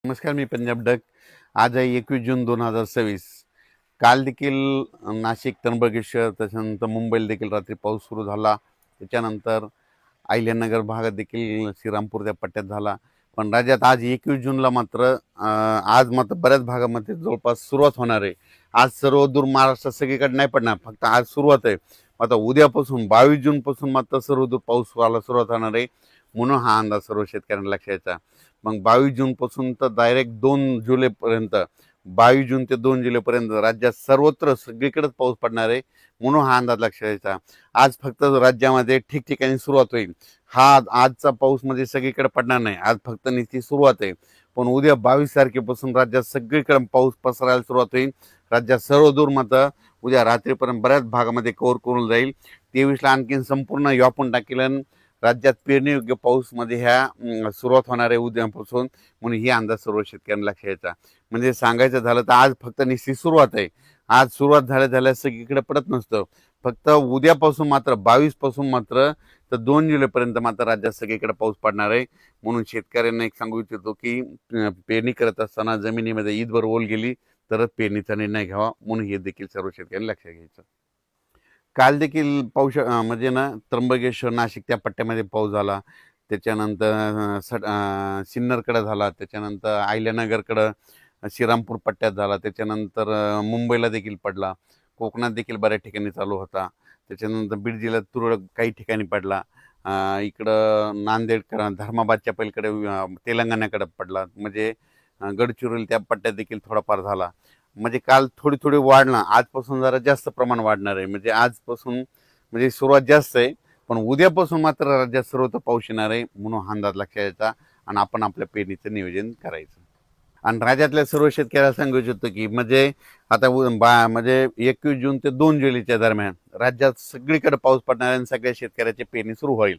नमस्कार, मी पंजाब डक. आज आहे 21 जून 2026. काल देखील नाशिक, त्र्यंबकेश्वर, त्याच्यानंतर मुंबईला देखील रात्री पाऊस सुरू झाला. त्याच्यानंतर अहिल्यानगर भागात देखील श्रीरामपूर त्या पट्ट्यात झाला. पण राज्यात आज 21 जूनला मात्र आज मात्र बऱ्याच भागामध्ये जवळपास सुरुवात होणार आहे. आज सर्व दूर महाराष्ट्रात सगळीकडे नाही पडणार, फक्त आज सुरुवात आहे. आता उद्यापासून 22 जूनपासून मात्र सर्व दूर पाऊस व्हायला सुरुवात होणार आहे. म्हणून हा अंदाज सर्व शेतकऱ्यांना लक्षात यायचा. मग 22 जूनपासून तर डायरेक्ट 2 जुलैपर्यंत, 22 जून ते 2 जुलैपर्यंत राज्यात सर्वत्र सगळीकडेच पाऊस पडणार आहे. म्हणून हा अंदाज लक्षात यायचा. आज फक्त राज्यामध्ये ठिकठिकाणी सुरुवात होईल. हा आजचा पाऊस म्हणजे सगळीकडे पडणार नाही, आज फक्त नुसती सुरुवात आहे. पण उद्या 22 तारखेपासून राज्यात सगळीकडे पाऊस पसरायला सुरुवात होईल. राज्यात सर्व दूर मात्र उद्या रात्रीपर्यंत बऱ्याच भागामध्ये कव्हर करून जाईल. 23ला आणखीन संपूर्ण व्यापून टाकेल. राज्यात पेरणीयोग्य पाऊसमध्ये ह्या सुरुवात होणार आहे उद्यापासून. म्हणून ही अंदाज सर्व शेतकऱ्यांना लक्षात यायचा. म्हणजे सांगायचं झालं तर आज फक्त निश्चित सुरुवात आहे. आज सुरुवात झाल्या सगळीकडे पडत नसतं. फक्त उद्यापासून मात्र 22 पासून मात्र तर 2 जुलैपर्यंत मात्र राज्यात सगळीकडे पाऊस पडणार आहे. म्हणून शेतकऱ्यांना एक सांगू इच्छितो की पेरणी करत असताना जमिनीमध्ये ईदभर ओल गेली तरच पेरणीचा निर्णय घ्यावा. म्हणून हे देखील सर्व शेतकऱ्यांनी लक्षात घ्यायचं. काल देखील पाऊस म्हणजे ना त्र्यंबकेश्वर, नाशिक त्या पट्ट्यामध्ये पाऊस झाला. त्याच्यानंतर सिन्नरकडे झाला. त्याच्यानंतर अहिल्यानगरकडं श्रीरामपूर पट्ट्यात झाला. त्याच्यानंतर मुंबईला देखील पडला. कोकणात देखील बऱ्याच ठिकाणी चालू होता. त्याच्यानंतर बीड जिल्ह्यात तुरळक काही ठिकाणी पडला. इकडं नांदेडकडं, धर्माबादच्या पलीकडे तेलंगणाकडे पडला. म्हणजे गडचिरोली त्या पट्ट्यात देखील थोडाफार झाला. म्हणजे काल थोडी थोडी वाढला. आजपासून जरा जास्त प्रमाण वाढणार आहे. म्हणजे आजपासून म्हणजे सुरुवात जास्त आहे, पण उद्यापासून मात्र राज्यात सर्वत्र पाऊस येणार आहे. म्हणून हा अंदाज लक्षात यायचा आणि आपण आपल्या पेरणीचं नियोजन करायचं. आणि राज्यातल्या सर्व शेतकऱ्याला सांगू इच्छितो की म्हणजे आता म्हणजे 21 जून ते 2 जुलैच्या दरम्यान राज्यात सगळीकडे पाऊस पडणार आहे आणि सगळ्या शेतकऱ्याची पेरणी सुरू होईल.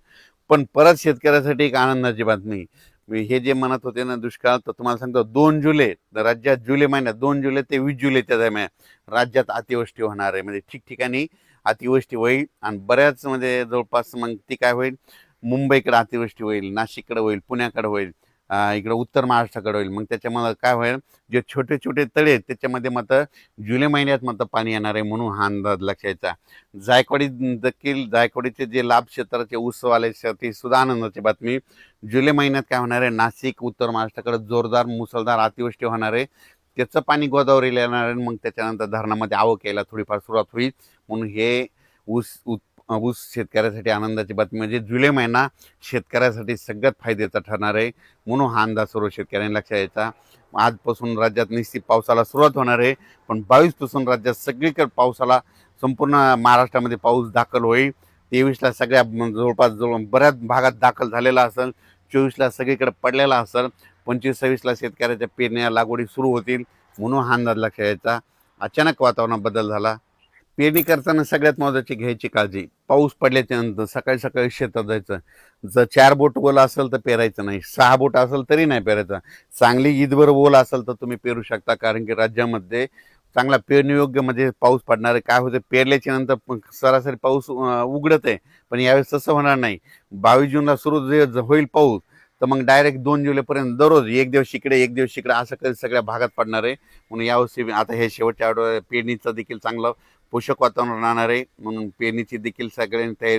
पण परत शेतकऱ्यासाठी एक आनंदाची बातमी. हे जे म्हणत होते ना दुष्काळ, तर तुम्हाला सांगतो 2 जुलै राज्यात, जुलै महिन्यात 2 जुलै ते 20 जुलैच्या दरम्यान राज्यात अतिवृष्टी होणार आहे. म्हणजे ठिकठिकाणी अतिवृष्टी होईल आणि बऱ्याच म्हणजे जवळपास मग ती काय होईल, मुंबईकडे अतिवृष्टी होईल, नाशिककडे होईल, पुण्याकडे होईल, इकडं उत्तर महाराष्ट्राकडे होईल. मग त्याच्यामुळे काय होईल, जे छोटे छोटे तळे आहेत त्याच्यामध्ये मात्र जुलै महिन्यात मात्र पाणी येणार आहे. म्हणून हा अंदाज लक्षायचा. जायकवाडी देखील, जायकवाडीचे जे लाभ क्षेत्राचे ऊसवाल्यासाठी सुद्धा आनंदाची बातमी. जुलै महिन्यात काय होणार आहे, नाशिक, उत्तर महाराष्ट्राकडे जोरदार मुसळधार अतिवृष्टी होणार आहे. त्याचं पाणी गोदावरीला येणार आहे. मग त्याच्यानंतर धरणामध्ये आवक यायला थोडीफार सुरुवात होईल. म्हणून हे ऊस शेतकऱ्यासाठी आनंदाची बातमी. म्हणजे जुलै महिना शेतकऱ्यासाठी सगळ्यात फायद्याचा ठरणार आहे. म्हणून हा अंदाज सर्व शेतकऱ्यांनी लक्षात यायचा. आजपासून राज्यात निश्चित पावसाला सुरुवात होणार आहे, पण 22 पासून राज्यात सगळीकडे पावसाला, संपूर्ण महाराष्ट्रामध्ये पाऊस दाखल होईल. 23ला सगळ्या जवळपास बऱ्याच भागात दाखल झालेला असेल. 24ला सगळीकडे पडलेला असेल. 25-26ला शेतकऱ्याच्या पेरण्या लागवडी सुरू होतील. म्हणून हा अंदाज लक्षात यायचा. अचानक वातावरणात बदल झाला. पेरणी करताना सगळ्यात महत्त्वाची घ्यायची काळजी, पाऊस पडल्याच्या नंतर सकाळी सकाळी शेतात जायचं. जर 4 बोट ओला असेल तर पेरायचं नाही, 6 बोट असेल तरी नाही पेरायचं. चांगली ईदभर ओल असेल तर तुम्ही पेरू शकता, कारण की राज्यामध्ये चांगला पेरणीयोग्य म्हणजे पाऊस पडणार आहे. काय होतं, पेरल्याच्या नंतर सरासरी पाऊस उघडत आहे, पण यावेळेस तसं होणार नाही. 22 जूनला सुरू जे होईल पाऊस, तर मग डायरेक्ट 2 जुलैपर्यंत दररोज एक दिवस इकडे एक दिवस इकडे असं काही सगळ्या भागात पडणार आहे. म्हणून यावर्षी आता हे शेवटच्या आठवड्यात पेरणीचं देखील चांगलं पोषक वातावरण राहणार आहे. म्हणून पेरणीची देखील सगळ्यांनी तयारी